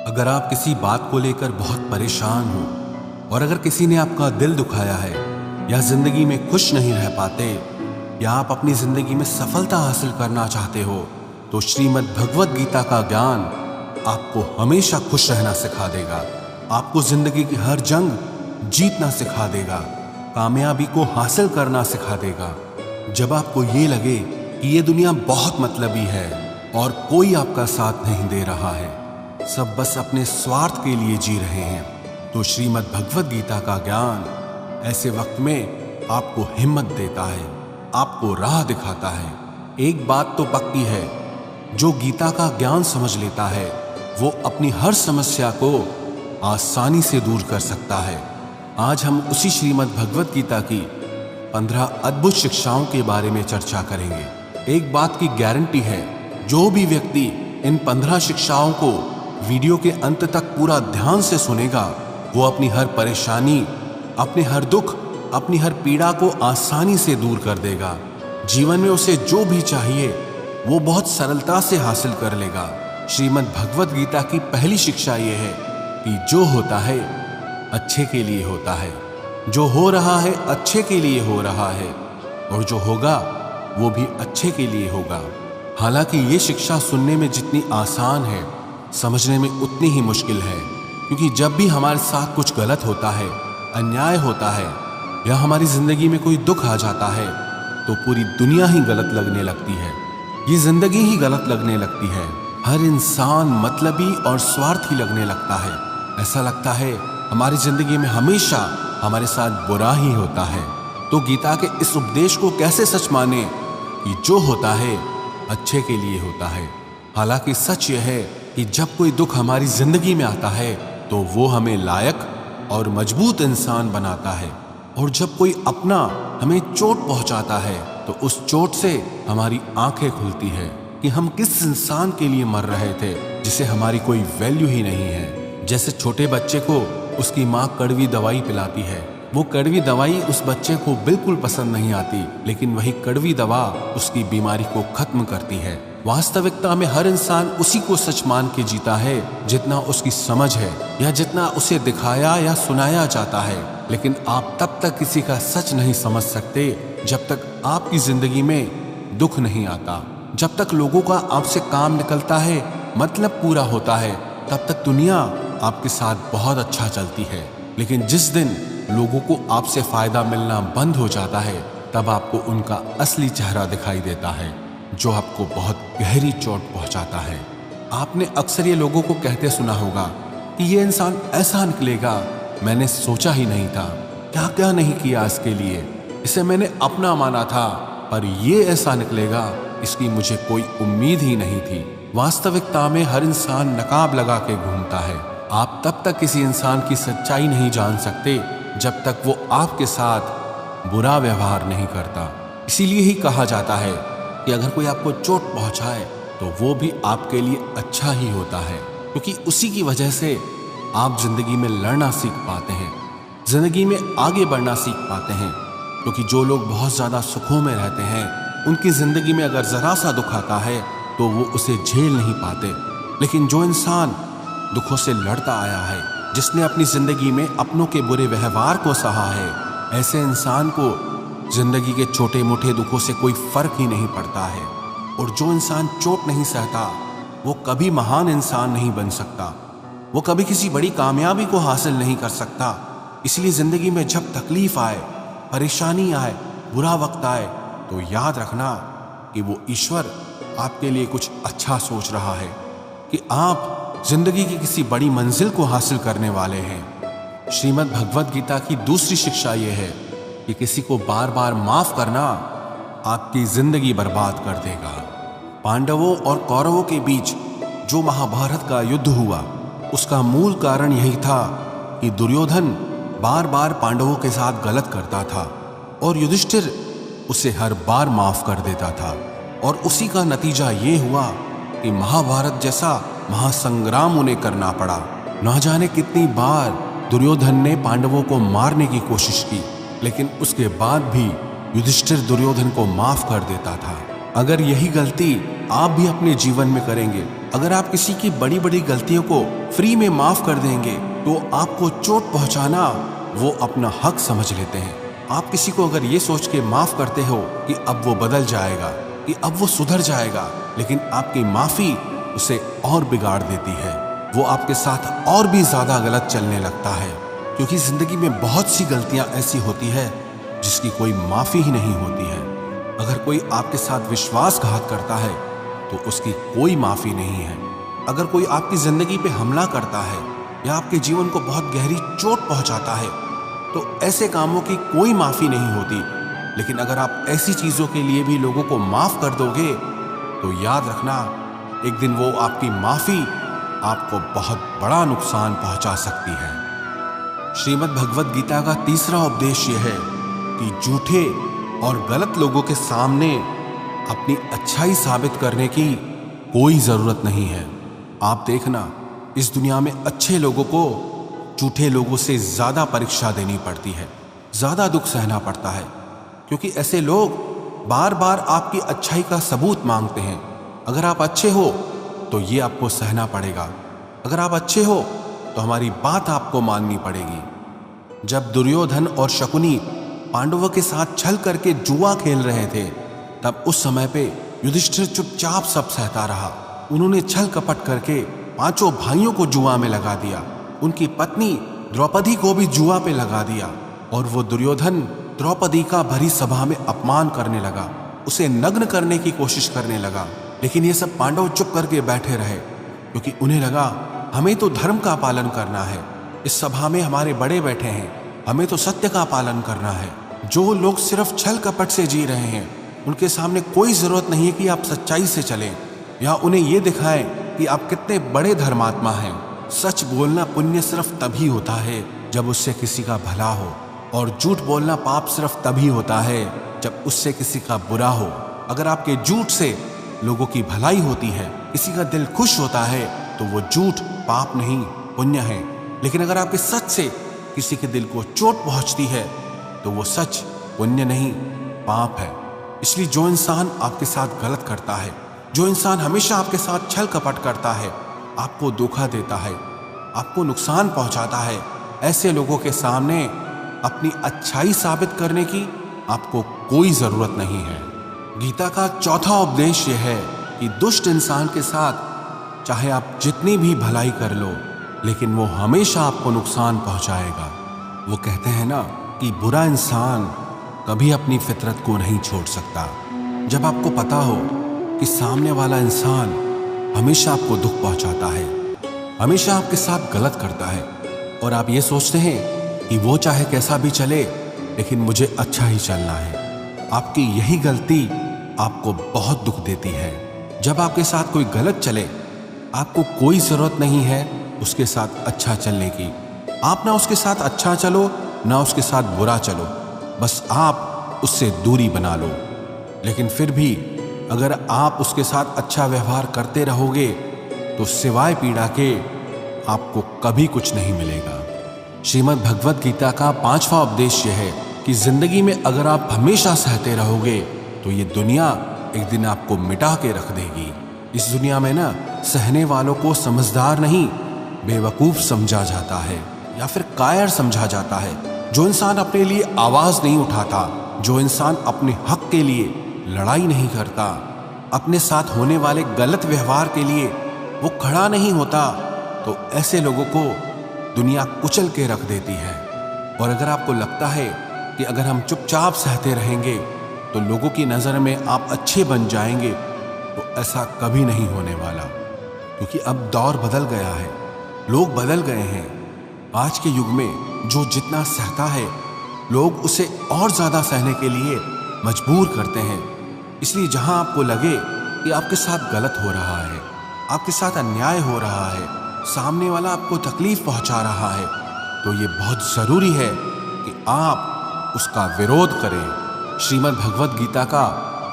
अगर आप किसी बात को लेकर बहुत परेशान हो और अगर किसी ने आपका दिल दुखाया है या जिंदगी में खुश नहीं रह पाते या आप अपनी जिंदगी में सफलता हासिल करना चाहते हो, तो श्रीमद् भगवद गीता का ज्ञान आपको हमेशा खुश रहना सिखा देगा। आपको जिंदगी की हर जंग जीतना सिखा देगा, कामयाबी को हासिल करना सिखा देगा। जब आपको ये लगे कि ये दुनिया बहुत मतलबी है और कोई आपका साथ नहीं दे रहा है, सब बस अपने स्वार्थ के लिए जी रहे हैं, तो श्रीमद् भगवद गीता का ज्ञान ऐसे वक्त में आपको हिम्मत देता है, आपको राह दिखाता है। एक बात तो पक्की है, जो गीता का ज्ञान समझ लेता है वो अपनी हर समस्या को आसानी से दूर कर सकता है। आज हम उसी श्रीमद् भगवद गीता की 15 अद्भुत शिक्षाओं के बारे में चर्चा करेंगे। एक बात की गारंटी है, जो भी व्यक्ति इन 15 शिक्षाओं को वीडियो के अंत तक पूरा ध्यान से सुनेगा, वो अपनी हर परेशानी, अपने हर दुख, अपनी हर पीड़ा को आसानी से दूर कर देगा। जीवन में उसे जो भी चाहिए वो बहुत सरलता से हासिल कर लेगा। श्रीमद् भगवद गीता की पहली शिक्षा ये है कि जो होता है अच्छे के लिए होता है, जो हो रहा है अच्छे के लिए हो रहा है, और जो होगा वो भी अच्छे के लिए होगा। हालांकि ये शिक्षा सुनने में जितनी आसान है, समझने में उतनी ही मुश्किल है, क्योंकि जब भी हमारे साथ कुछ गलत होता है, अन्याय होता है या हमारी जिंदगी में कोई दुख आ जाता है, तो पूरी दुनिया ही गलत लगने लगती है, ये जिंदगी ही गलत लगने लगती है। हर इंसान मतलबी और स्वार्थी लगने लगता है। ऐसा लगता है हमारी जिंदगी में हमेशा हमारे साथ बुरा ही होता है। तो गीता के इस उपदेश को कैसे सच माने कि जो होता है अच्छे के लिए होता है। हालांकि सच यह है कि जब कोई दुख हमारी जिंदगी में आता है तो वो हमें लायक और मजबूत इंसान बनाता है, और जब कोई अपना हमें चोट पहुंचाता है तो उस चोट से हमारी आंखें खुलती है कि हम किस इंसान के लिए मर रहे थे जिसे हमारी कोई वैल्यू ही नहीं है। जैसे छोटे बच्चे को उसकी माँ कड़वी दवाई पिलाती है, वो कड़वी दवाई उस बच्चे को बिल्कुल पसंद नहीं आती, लेकिन वही कड़वी दवा उसकी बीमारी को खत्म करती है। वास्तविकता में हर इंसान उसी को सच मान के जीता है जितना उसकी समझ है या जितना उसे दिखाया या सुनाया जाता है। लेकिन आप तब तक किसी का सच नहीं समझ सकते जब तक आपकी जिंदगी में दुख नहीं आता। जब तक लोगों का आपसे काम निकलता है, मतलब पूरा होता है, तब तक दुनिया आपके साथ बहुत अच्छा चलती है। लेकिन जिस दिन लोगों को आपसे फायदा मिलना बंद हो जाता है, तब आपको उनका असली चेहरा दिखाई देता है, जो आपको बहुत गहरी चोट पहुंचाता है। आपने अक्सर ये लोगों को कहते सुना होगा कि ये इंसान ऐसा निकलेगा, मैंने सोचा ही नहीं था, क्या क्या नहीं किया इसके लिए, इसे मैंने अपना माना था, पर ये ऐसा निकलेगा, इसकी मुझे कोई उम्मीद ही नहीं थी। वास्तविकता में हर इंसान नकाब लगा के घूमता है। आप तब तक किसी इंसान की सच्चाई नहीं जान सकते जब तक वो आपके साथ बुरा व्यवहार नहीं करता। इसीलिए ही कहा जाता है कि अगर कोई आपको चोट पहुंचाए तो वो भी आपके लिए अच्छा ही होता है, क्योंकि उसी की वजह से आप जिंदगी में लड़ना सीख पाते हैं, जिंदगी में आगे बढ़ना सीख पाते हैं। क्योंकि जो लोग बहुत ज़्यादा सुखों में रहते हैं, उनकी जिंदगी में अगर ज़रा सा दुख आता है तो वो उसे झेल नहीं पाते। लेकिन जो इंसान दुखों से लड़ता आया है, जिसने अपनी जिंदगी में अपनों के बुरे व्यवहार को सहा है, ऐसे इंसान को जिंदगी के छोटे मोटे दुखों से कोई फर्क ही नहीं पड़ता है। और जो इंसान चोट नहीं सहता, वो कभी महान इंसान नहीं बन सकता, वो कभी किसी बड़ी कामयाबी को हासिल नहीं कर सकता। इसलिए जिंदगी में जब तकलीफ आए, परेशानी आए, बुरा वक्त आए, तो याद रखना कि वो ईश्वर आपके लिए कुछ अच्छा सोच रहा है, कि आप जिंदगी की किसी बड़ी मंजिल को हासिल करने वाले हैं। श्रीमद् भगवद गीता की दूसरी शिक्षा यह है कि किसी को बार बार माफ करना आपकी जिंदगी बर्बाद कर देगा। पांडवों और कौरवों के बीच जो महाभारत का युद्ध हुआ, उसका मूल कारण यही था कि दुर्योधन बार बार पांडवों के साथ गलत करता था और युधिष्ठिर उसे हर बार माफ कर देता था। और उसी का नतीजा ये हुआ कि महाभारत जैसा महासंग्राम उन्हें करना पड़ा। ना जाने कितनी बार दुर्योधन ने पांडवों को मारने की कोशिश की, लेकिन उसके बाद भी युधिष्ठिर दुर्योधन को माफ कर देता था। अगर यही गलती आप भी अपने जीवन में करेंगे, अगर आप किसी की बड़ी बड़ी गलतियों को फ्री में माफ कर देंगे, तो आपको चोट पहुंचाना वो अपना हक समझ लेते हैं। आप किसी को अगर ये सोच के माफ करते हो कि अब वो बदल जाएगा, कि अब वो सुधर जाएगा, लेकिन आपकी माफी उसे और बिगाड़ देती है। वो आपके साथ और भी ज्यादा गलत चलने लगता है, क्योंकि जिंदगी में बहुत सी गलतियां ऐसी होती है जिसकी कोई माफी ही नहीं होती है। अगर कोई आपके साथ विश्वासघात करता है तो उसकी कोई माफी नहीं है। अगर कोई आपकी जिंदगी पे हमला करता है या आपके जीवन को बहुत गहरी चोट पहुंचाता है, तो ऐसे कामों की कोई माफी नहीं होती। लेकिन अगर आप ऐसी चीजों के लिए भी लोगों को माफ कर दोगे, तो याद रखना, एक दिन वो आपकी माफी आपको बहुत बड़ा नुकसान पहुंचा सकती है। श्रीमद् भगवद गीता का तीसरा उपदेश यह है कि झूठे और गलत लोगों के सामने अपनी अच्छाई साबित करने की कोई जरूरत नहीं है। आप देखना, इस दुनिया में अच्छे लोगों को झूठे लोगों से ज्यादा परीक्षा देनी पड़ती है, ज्यादा दुख सहना पड़ता है, क्योंकि ऐसे लोग बार बार आपकी अच्छाई का सबूत मांगते हैं। अगर आप अच्छे हो तो ये आपको सहना पड़ेगा, अगर आप अच्छे हो तो हमारी बात आपको माननी पड़ेगी। जब दुर्योधन और शकुनी पांडवों के साथ छल करके जुआ खेल रहे थे, तब उस समय पे युधिष्ठिर चुपचाप सब सहता रहा। उन्होंने छल कपट करके पांचों भाइयों को जुआ में लगा दिया, उनकी पत्नी द्रौपदी को भी जुआ पे लगा दिया, और वो दुर्योधन द्रौपदी का भरी सभा में अपमान करने लगा, उसे नग्न करने की कोशिश करने लगा। लेकिन ये सब पांडव चुप करके बैठे रहे, क्योंकि उन्हें लगा हमें तो धर्म का पालन करना है, इस सभा में हमारे बड़े बैठे हैं, हमें तो सत्य का पालन करना है। जो लोग सिर्फ छल कपट से जी रहे हैं, उनके सामने कोई जरूरत नहीं है कि आप सच्चाई से चलें या उन्हें ये दिखाएं कि आप कितने बड़े धर्मात्मा हैं। सच बोलना पुण्य सिर्फ तभी होता है जब उससे किसी का भला हो, और झूठ बोलना पाप सिर्फ तभी होता है जब उससे किसी का बुरा हो। अगर आपके झूठ से लोगों की भलाई होती है, किसी का दिल खुश होता है, तो वो झूठ पाप नहीं पुण्य है। लेकिन अगर आपके सच से किसी के दिल को चोट पहुंचती है, तो वो सच पुण्य नहीं पाप है। इसलिए जो इंसान आपके साथ गलत करता है, जो इंसान हमेशा आपके साथ छल कपट करता है, आपको धोखा देता है, आपको नुकसान पहुंचाता है, ऐसे लोगों के सामने अपनी अच्छाई साबित करने की आपको कोई जरूरत नहीं है। गीता का चौथा उपदेश यह है कि दुष्ट इंसान के साथ चाहे आप जितनी भी भलाई कर लो, लेकिन वो हमेशा आपको नुकसान पहुंचाएगा। वो कहते हैं ना कि बुरा इंसान कभी अपनी फितरत को नहीं छोड़ सकता। जब आपको पता हो कि सामने वाला इंसान हमेशा आपको दुख पहुंचाता है, हमेशा आपके साथ गलत करता है, और आप ये सोचते हैं कि वो चाहे कैसा भी चले, लेकिन मुझे अच्छा ही चलना है, आपकी यही गलती आपको बहुत दुख देती है। जब आपके साथ कोई गलत चले, आपको कोई जरूरत नहीं है उसके साथ अच्छा चलने की। आप ना उसके साथ अच्छा चलो, ना उसके साथ बुरा चलो, बस आप उससे दूरी बना लो। लेकिन फिर भी अगर आप उसके साथ अच्छा व्यवहार करते रहोगे, तो सिवाय पीड़ा के आपको कभी कुछ नहीं मिलेगा। श्रीमद् भगवद गीता का पांचवा उपदेश यह है कि जिंदगी में अगर आप हमेशा सहते रहोगे, तो ये दुनिया एक दिन आपको मिटा के रख देगी। इस दुनिया में ना सहने वालों को समझदार नहीं, बेवकूफ समझा जाता है या फिर कायर समझा जाता है। जो इंसान अपने लिए आवाज नहीं उठाता, जो इंसान अपने हक के लिए लड़ाई नहीं करता, अपने साथ होने वाले गलत व्यवहार के लिए वो खड़ा नहीं होता, तो ऐसे लोगों को दुनिया कुचल के रख देती है। और अगर आपको लगता है कि अगर हम चुपचाप सहते रहेंगे तो लोगों की नज़र में आप अच्छे बन जाएंगे, तो ऐसा कभी नहीं होने वाला, क्योंकि अब दौर बदल गया है, लोग बदल गए हैं। आज के युग में जो जितना सहता है, लोग उसे और ज़्यादा सहने के लिए मजबूर करते हैं। इसलिए जहां आपको लगे कि आपके साथ गलत हो रहा है, आपके साथ अन्याय हो रहा है, सामने वाला आपको तकलीफ पहुंचा रहा है, तो ये बहुत ज़रूरी है कि आप उसका विरोध करें। श्रीमद् भगवद गीता का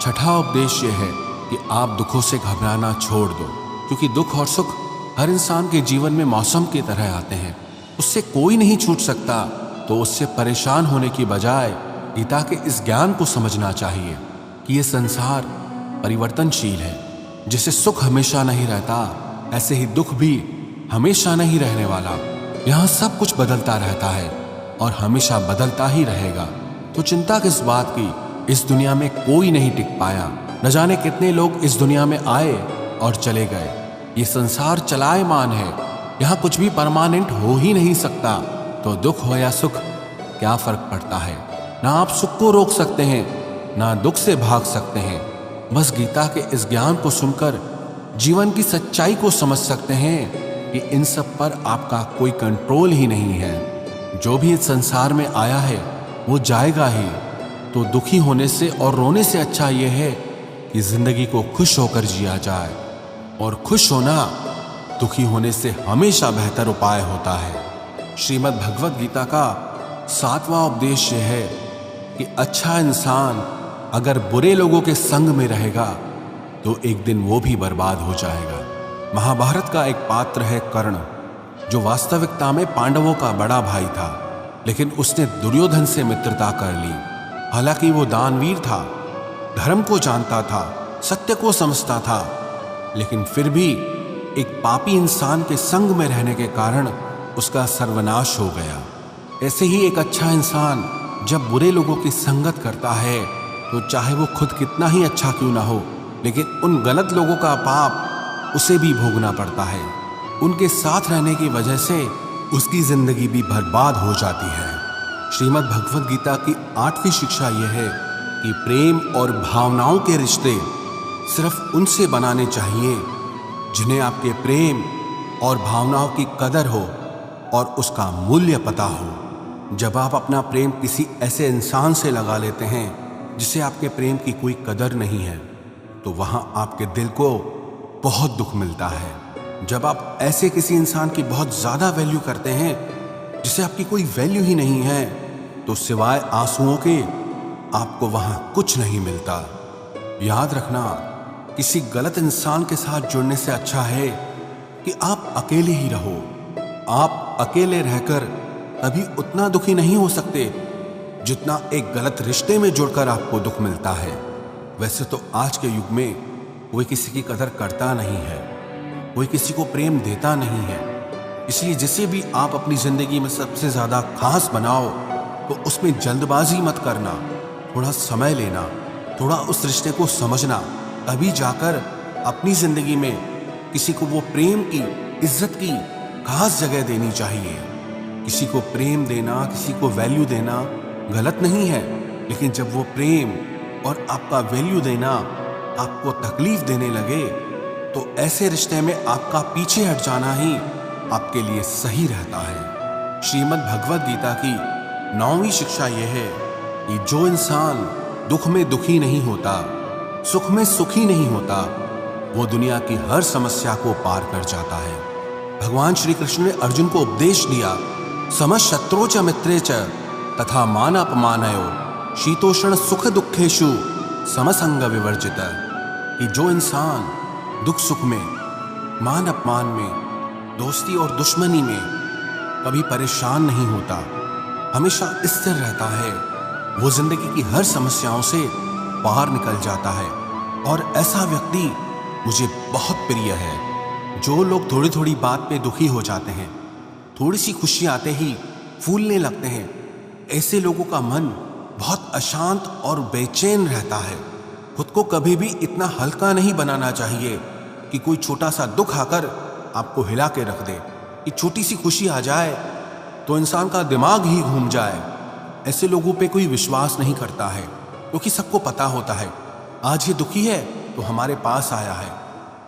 छठा उपदेश यह है कि आप दुखों से घबराना छोड़ दो, क्योंकि दुख और सुख हर इंसान के जीवन में मौसम की तरह आते हैं, उससे कोई नहीं छूट सकता। तो उससे परेशान होने की बजाय गीता के इस ज्ञान को समझना चाहिए कि ये संसार परिवर्तनशील है। जैसे सुख हमेशा नहीं रहता, ऐसे ही दुख भी हमेशा नहीं रहने वाला। यहाँ सब कुछ बदलता रहता है और हमेशा बदलता ही रहेगा। तो चिंता किस बात की, इस दुनिया में कोई नहीं टिक पाया। न जाने कितने लोग इस दुनिया में आए और चले गए। ये संसार चलायमान है, यहाँ कुछ भी परमानेंट हो ही नहीं सकता। तो दुख हो या सुख, क्या फर्क पड़ता है। ना आप सुख को रोक सकते हैं, ना दुख से भाग सकते हैं। बस गीता के इस ज्ञान को सुनकर जीवन की सच्चाई को समझ सकते हैं कि इन सब पर आपका कोई कंट्रोल ही नहीं है। जो भी इस संसार में आया है वो जाएगा ही। तो दुखी होने से और रोने से अच्छा यह है कि जिंदगी को खुश होकर जिया जाए। और खुश होना दुखी होने से हमेशा बेहतर उपाय होता है। श्रीमद् भगवद गीता का 7वां उपदेश यह है कि अच्छा इंसान अगर बुरे लोगों के संग में रहेगा तो एक दिन वो भी बर्बाद हो जाएगा। महाभारत का एक पात्र है कर्ण, जो वास्तविकता में पांडवों का बड़ा भाई था, लेकिन उसने दुर्योधन से मित्रता कर ली। हालांकि वो दानवीर था, धर्म को जानता था, सत्य को समझता था, लेकिन फिर भी एक पापी इंसान के संग में रहने के कारण उसका सर्वनाश हो गया। ऐसे ही एक अच्छा इंसान जब बुरे लोगों की संगत करता है तो चाहे वो खुद कितना ही अच्छा क्यों ना हो, लेकिन उन गलत लोगों का पाप उसे भी भोगना पड़ता है। उनके साथ रहने की वजह से उसकी जिंदगी भी बर्बाद हो जाती है। श्रीमद् भगवद गीता की 8वीं शिक्षा यह है कि प्रेम और भावनाओं के रिश्ते सिर्फ उनसे बनाने चाहिए जिन्हें आपके प्रेम और भावनाओं की कदर हो और उसका मूल्य पता हो। जब आप अपना प्रेम किसी ऐसे इंसान से लगा लेते हैं जिसे आपके प्रेम की कोई कदर नहीं है, तो वहां आपके दिल को बहुत दुख मिलता है। जब आप ऐसे किसी इंसान की बहुत ज्यादा वैल्यू करते हैं जिसे आपकी कोई वैल्यू ही नहीं है, तो सिवाय आंसुओं के आपको वहां कुछ नहीं मिलता। याद रखना, किसी गलत इंसान के साथ जुड़ने से अच्छा है कि आप अकेले ही रहो। आप अकेले रहकर कभी उतना दुखी नहीं हो सकते जितना एक गलत रिश्ते में जुड़कर आपको दुख मिलता है। वैसे तो आज के युग में कोई किसी की कदर करता नहीं है, कोई किसी को प्रेम देता नहीं है। इसलिए जिसे भी आप अपनी जिंदगी में सबसे ज्यादा खास बनाओ तो उसमें जल्दबाजी मत करना। थोड़ा समय लेना, थोड़ा उस रिश्ते को समझना, तभी जाकर अपनी जिंदगी में किसी को वो प्रेम की, इज्जत की खास जगह देनी चाहिए। किसी को प्रेम देना, किसी को वैल्यू देना गलत नहीं है, लेकिन जब वो प्रेम और आपका वैल्यू देना आपको तकलीफ देने लगे तो ऐसे रिश्ते में आपका पीछे हट जाना ही आपके लिए सही रहता है। श्रीमद् भगवद गीता की 9वीं शिक्षा यह है कि जो इंसान दुख में दुखी नहीं होता, सुख में सुखी नहीं होता, वो दुनिया की हर समस्या को पार कर जाता है। भगवान श्री कृष्ण ने अर्जुन को उपदेश दिया, समशत्रो च मित्रे च तथा मान अपमानयो शीतोष्ण सुख दुखेषु समसंग विवर्जित, कि जो इंसान दुख सुख में, मान अपमान में, दोस्ती और दुश्मनी में कभी परेशान नहीं होता, हमेशा स्थिर रहता है, वो जिंदगी की हर समस्याओं से बाहर निकल जाता है। और ऐसा व्यक्ति मुझे बहुत प्रिय है। जो लोग थोड़ी थोड़ी बात पे दुखी हो जाते हैं, थोड़ी सी खुशी आते ही फूलने लगते हैं, ऐसे लोगों का मन बहुत अशांत और बेचैन रहता है। खुद को कभी भी इतना हल्का नहीं बनाना चाहिए कि कोई छोटा सा दुख आकर आपको हिला के रख दे, कि छोटी सी खुशी आ जाए तो इंसान का दिमाग ही घूम जाए। ऐसे लोगों पे कोई विश्वास नहीं करता है, क्योंकि सबको पता होता है आज ये दुखी है तो हमारे पास आया है,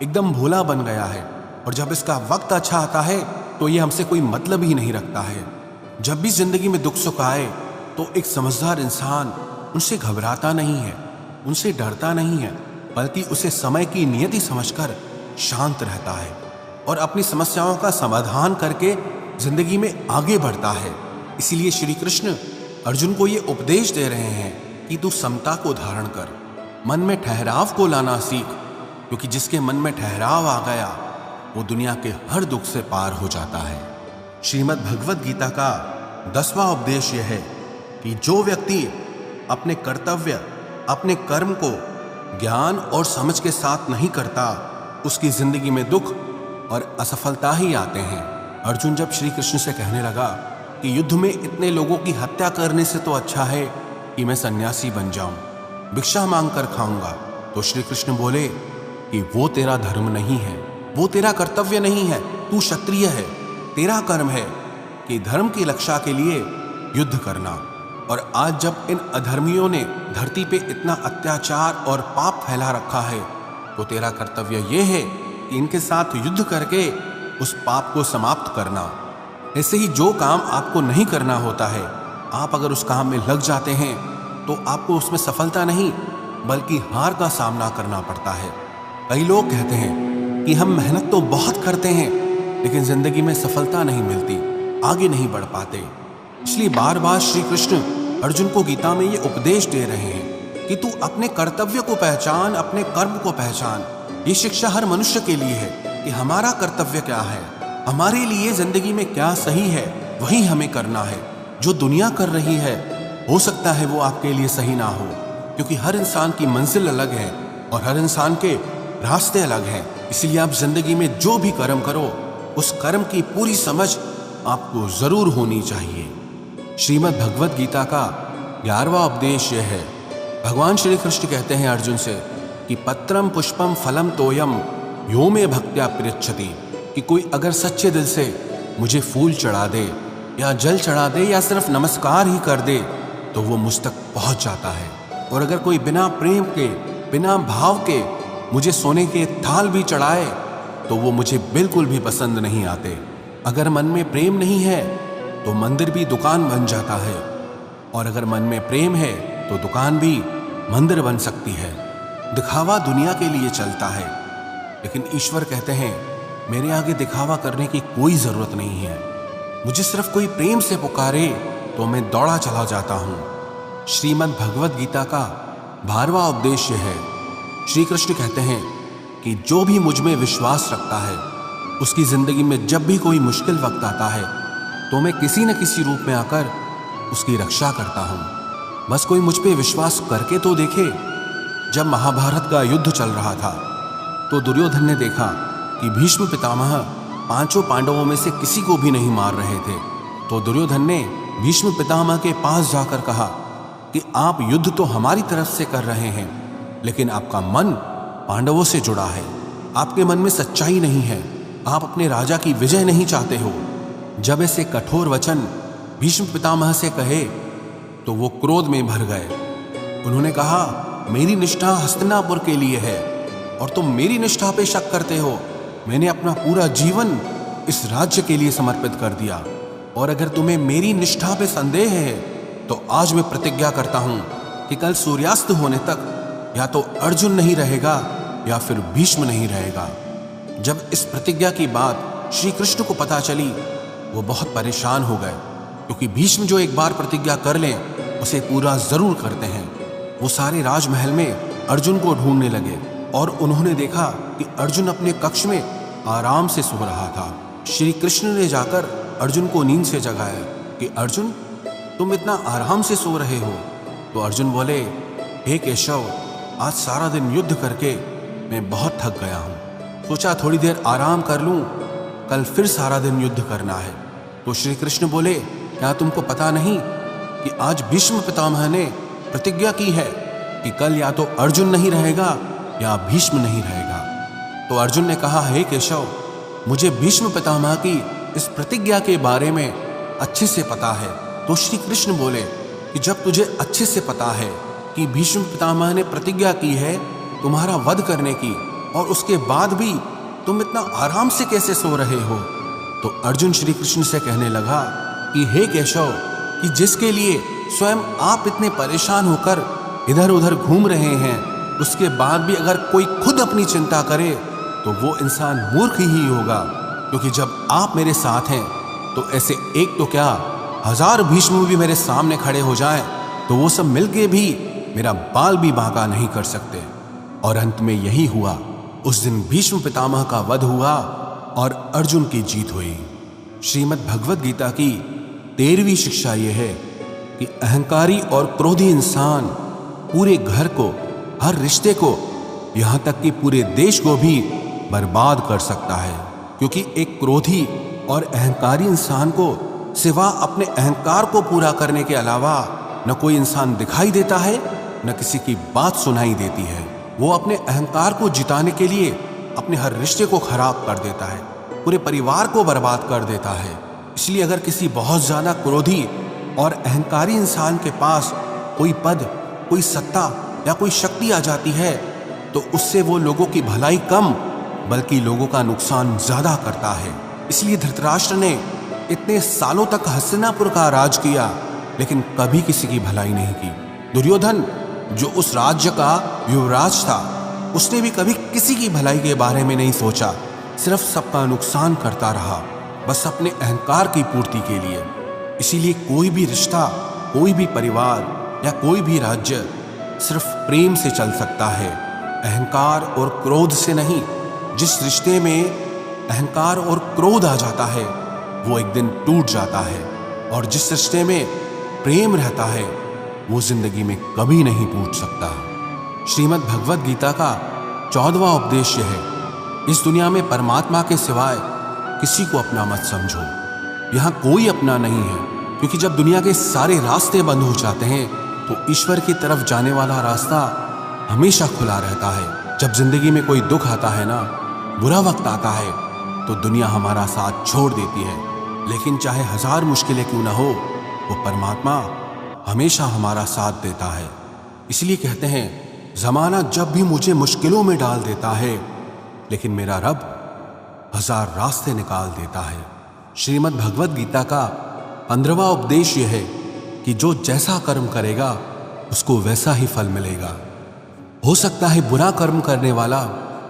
एकदम भोला बन गया है, और जब इसका वक्त अच्छा आता है तो ये हमसे कोई मतलब ही नहीं रखता है। जब भी जिंदगी में दुख सुख आए तो एक समझदार इंसान उनसे घबराता नहीं है, उनसे डरता नहीं है, बल्कि उसे समय की नियति समझकर शांत रहता है और अपनी समस्याओं का समाधान करके जिंदगी में आगे बढ़ता है। इसीलिए श्री कृष्ण अर्जुन को ये उपदेश दे रहे हैं कि तू समता को धारण कर, मन में ठहराव को लाना सीख, क्योंकि जिसके मन में ठहराव आ गया वो दुनिया के हर दुख से पार हो जाता है। श्रीमद् भगवद गीता का 10वां उपदेश यह है कि जो व्यक्ति अपने कर्तव्य, अपने कर्म को ज्ञान और समझ के साथ नहीं करता, उसकी जिंदगी में दुख और असफलता ही आते हैं। अर्जुन जब श्री कृष्ण से कहने लगा कि युद्ध में इतने लोगों की हत्या करने से तो अच्छा है कि मैं सन्यासी बन जाऊं, भिक्षा मांग कर खाऊंगा, तो श्री कृष्ण बोले कि वो तेरा धर्म नहीं है, वो तेरा कर्तव्य नहीं है, तू क्षत्रिय है, तेरा कर्म है कि धर्म की रक्षा के लिए युद्ध करना। और आज जब इन अधर्मियों ने धरती पे इतना अत्याचार और पाप फैला रखा है, तो तेरा कर्तव्य ये है कि इनके साथ युद्ध करके उस पाप को समाप्त करना। ऐसे ही जो काम आपको नहीं करना होता है, आप अगर उस काम में लग जाते हैं तो आपको उसमें सफलता नहीं बल्कि हार का सामना करना पड़ता है। कई लोग कहते हैं कि हम मेहनत तो बहुत करते हैं लेकिन जिंदगी में सफलता नहीं मिलती, आगे नहीं बढ़ पाते। इसलिए बार बार श्री कृष्ण अर्जुन को गीता में ये उपदेश दे रहे हैं कि तू अपने कर्तव्य को पहचान, अपने कर्म को पहचान। ये शिक्षा हर मनुष्य के लिए है कि हमारा कर्तव्य क्या है, हमारे लिए जिंदगी में क्या सही है वही हमें करना है। जो दुनिया कर रही है हो सकता है वो आपके लिए सही ना हो, क्योंकि हर इंसान की मंजिल अलग है और हर इंसान के रास्ते अलग हैं। इसलिए आप जिंदगी में जो भी कर्म करो, उस कर्म की पूरी समझ आपको जरूर होनी चाहिए। श्रीमद् भगवत गीता का 11वां उपदेश यह है। भगवान श्री कृष्ण कहते हैं अर्जुन से कि पत्रम पुष्पम फलम तोयम यो में भक्त्या पृच्छति, कि कोई अगर सच्चे दिल से मुझे फूल चढ़ा दे या जल चढ़ा दे या सिर्फ नमस्कार ही कर दे तो वो मुझ तक पहुंच जाता है। और अगर कोई बिना प्रेम के, बिना भाव के मुझे सोने के थाल भी चढ़ाए तो वो मुझे बिल्कुल भी पसंद नहीं आते। अगर मन में प्रेम नहीं है तो मंदिर भी दुकान बन जाता है, और अगर मन में प्रेम है तो दुकान भी मंदिर बन सकती है। दिखावा दुनिया के लिए चलता है, लेकिन ईश्वर कहते हैं मेरे आगे दिखावा करने की कोई जरूरत नहीं है। मुझे सिर्फ कोई प्रेम से पुकारे तो मैं दौड़ा चला जाता हूं। श्रीमद् भगवत गीता का 12वां उपदेश है। श्री कृष्ण कहते हैं कि जो भी मुझ में विश्वास रखता है उसकी जिंदगी में जब भी कोई मुश्किल वक्त आता है तो मैं किसी न किसी रूप में आकर उसकी रक्षा करता हूं। बस कोई मुझ पे विश्वास करके तो देखे। जब महाभारत का युद्ध चल रहा था तो दुर्योधन ने देखा कि भीष्म पितामह 5 पांडवों में से किसी को भी नहीं मार रहे थे। तो दुर्योधन ने भीष्म पितामह के पास जाकर कहा कि आप युद्ध तो हमारी तरफ से कर रहे हैं, लेकिन आपका मन पांडवों से जुड़ा है, आपके मन में सच्चाई नहीं है, आप अपने राजा की विजय नहीं चाहते हो। जब ऐसे कठोर वचन भीष्म पितामह से कहे तो वो क्रोध में भर गए। उन्होंने कहा मेरी निष्ठा हस्तिनापुर के लिए है और तुम मेरी निष्ठा पे शक करते हो। मैंने अपना पूरा जीवन इस राज्य के लिए समर्पित कर दिया, और अगर तुम्हें मेरी निष्ठा पे संदेह है तो आज मैं प्रतिज्ञा करता हूं कि कल सूर्यास्त होने तक या तो अर्जुन नहीं रहेगा या फिर भीष्म नहीं रहेगा। जब इस प्रतिज्ञा की बात श्री कृष्ण को पता चली वो बहुत परेशान हो गए, क्योंकि भीष्म जो एक बार प्रतिज्ञा कर लें उसे पूरा जरूर करते हैं। वो सारे राजमहल में अर्जुन को ढूंढने लगे और उन्होंने देखा कि अर्जुन अपने कक्ष में आराम से सो रहा था। श्री कृष्ण ने जाकर अर्जुन को नींद से जगाया कि अर्जुन तुम इतना आराम से सो रहे हो। तो अर्जुन बोले हे केशव, आज सारा दिन युद्ध करके मैं बहुत थक गया हूँ, सोचा थोड़ी देर आराम कर लूँ, कल फिर सारा दिन युद्ध करना है। तो श्री कृष्ण बोले क्या तुमको पता नहीं कि आज भीष्म पितामह ने प्रतिज्ञा की है कि कल या तो अर्जुन नहीं रहेगा या भीष्म नहीं रहेगा। तो अर्जुन ने कहा हे केशव, मुझे भीष्म पितामह की इस प्रतिज्ञा के बारे में अच्छे से पता है। तो श्री कृष्ण बोले कि जब तुझे अच्छे से पता है कि भीष्म पितामह ने प्रतिज्ञा की है तुम्हारा वध करने की, और उसके बाद भी तुम इतना आराम से कैसे सो रहे हो। तो अर्जुन श्री कृष्ण से कहने लगा कि हे केशव, कि जिसके लिए स्वयं आप इतने परेशान होकर इधर उधर घूम रहे हैं, उसके बाद भी अगर कोई खुद अपनी चिंता करे तो वो इंसान मूर्ख ही होगा। क्योंकि जब आप मेरे साथ हैं तो ऐसे एक तो क्या 1000 भीष्म भी मेरे सामने खड़े हो जाएं तो वो सब मिलके भी मेरा बाल भी बांका नहीं कर सकते। और अंत में यही हुआ। उस दिन भीष्म पितामह का वध हुआ और अर्जुन की जीत हुई। श्रीमद् भगवत गीता की 13वीं शिक्षा यह है कि अहंकारी और क्रोधी इंसान पूरे घर को, हर रिश्ते को यहाँ तक कि पूरे देश को भी बर्बाद कर सकता है। क्योंकि एक क्रोधी और अहंकारी इंसान को सिवा अपने अहंकार को पूरा करने के अलावा न कोई इंसान दिखाई देता है, न किसी की बात सुनाई देती है। वो अपने अहंकार को जिताने के लिए अपने हर रिश्ते को खराब कर देता है, पूरे परिवार को बर्बाद कर देता है। इसलिए अगर किसी बहुत ज्यादा क्रोधी और अहंकारी इंसान के पास कोई पद, कोई सत्ता या कोई शक्ति आ जाती है तो उससे वो लोगों की भलाई कम बल्कि लोगों का नुकसान ज्यादा करता है। इसलिए धृतराष्ट्र ने इतने सालों तक हस्तिनापुर का राज किया लेकिन कभी किसी की भलाई नहीं की। दुर्योधन जो उस राज्य का युवराज था, उसने भी कभी किसी की भलाई के बारे में नहीं सोचा, सिर्फ सबका नुकसान करता रहा, बस अपने अहंकार की पूर्ति के लिए। इसीलिए कोई भी रिश्ता, कोई भी परिवार या कोई भी राज्य सिर्फ प्रेम से चल सकता है, अहंकार और क्रोध से नहीं। जिस रिश्ते में अहंकार और क्रोध आ जाता है वो एक दिन टूट जाता है, और जिस रिश्ते में प्रेम रहता है वो जिंदगी में कभी नहीं टूट सकता। श्रीमद् भगवद गीता का 14वां उपदेश है, इस दुनिया में परमात्मा के सिवाय किसी को अपना मत समझो। यहाँ कोई अपना नहीं है, क्योंकि जब दुनिया के सारे रास्ते बंद हो जाते हैं तो ईश्वर की तरफ जाने वाला रास्ता हमेशा खुला रहता है। जब जिंदगी में कोई दुख आता है ना, बुरा वक्त आता है, तो दुनिया हमारा साथ छोड़ देती है, लेकिन चाहे 1000 मुश्किलें क्यों ना हो, वो परमात्मा हमेशा हमारा साथ देता है। इसलिए कहते हैं, जमाना जब भी मुझे मुश्किलों में डाल देता है, लेकिन मेरा रब 1000 रास्ते निकाल देता है। श्रीमद् भगवद गीता का 15वां उपदेश यह है कि जो जैसा कर्म करेगा उसको वैसा ही फल मिलेगा। हो सकता है बुरा कर्म करने वाला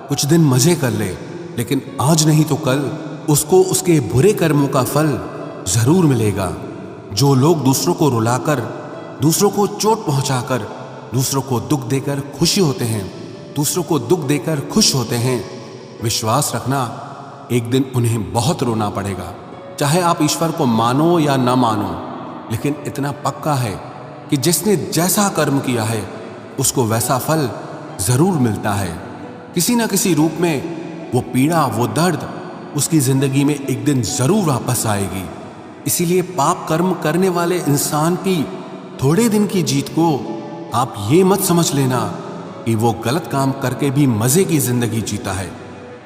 कुछ दिन मजे कर ले, लेकिन आज नहीं तो कल उसको उसके बुरे कर्मों का फल जरूर मिलेगा। जो लोग दूसरों को रुलाकर, दूसरों को चोट पहुंचाकर, दूसरों को दुख देकर खुशी होते हैं, दूसरों को दुख देकर खुश होते हैं, विश्वास रखना एक दिन उन्हें बहुत रोना पड़ेगा। चाहे आप ईश्वर को मानो या न मानो, लेकिन इतना पक्का है कि जिसने जैसा कर्म किया है उसको वैसा फल जरूर मिलता है। किसी न किसी रूप में वो पीड़ा, वो दर्द उसकी जिंदगी में एक दिन जरूर वापस आएगी। इसीलिए पाप कर्म करने वाले इंसान की थोड़े दिन की जीत को आप ये मत समझ लेना कि वो गलत काम करके भी मजे की जिंदगी जीता है।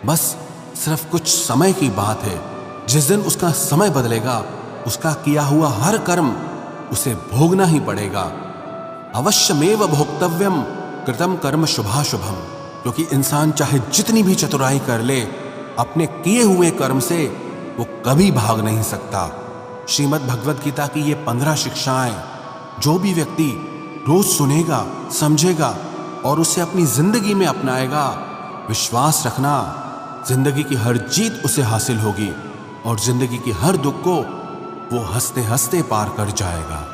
बस सिर्फ कुछ समय की बात है। जिस दिन उसका समय बदलेगा, उसका किया हुआ हर कर्म उसे भोगना ही पड़ेगा। अवश्यमेव भोक्तव्यम कृतम कर्म शुभाशुभम। क्योंकि इंसान चाहे जितनी भी चतुराई कर ले, अपने किए हुए कर्म से वो कभी भाग नहीं सकता। श्रीमद् भगवद गीता की ये 15 शिक्षाएं जो भी व्यक्ति रोज सुनेगा, समझेगा और उसे अपनी जिंदगी में अपनाएगा, विश्वास रखना जिंदगी की हर जीत उसे हासिल होगी और जिंदगी की हर दुख को वो हंसते हंसते पार कर जाएगा।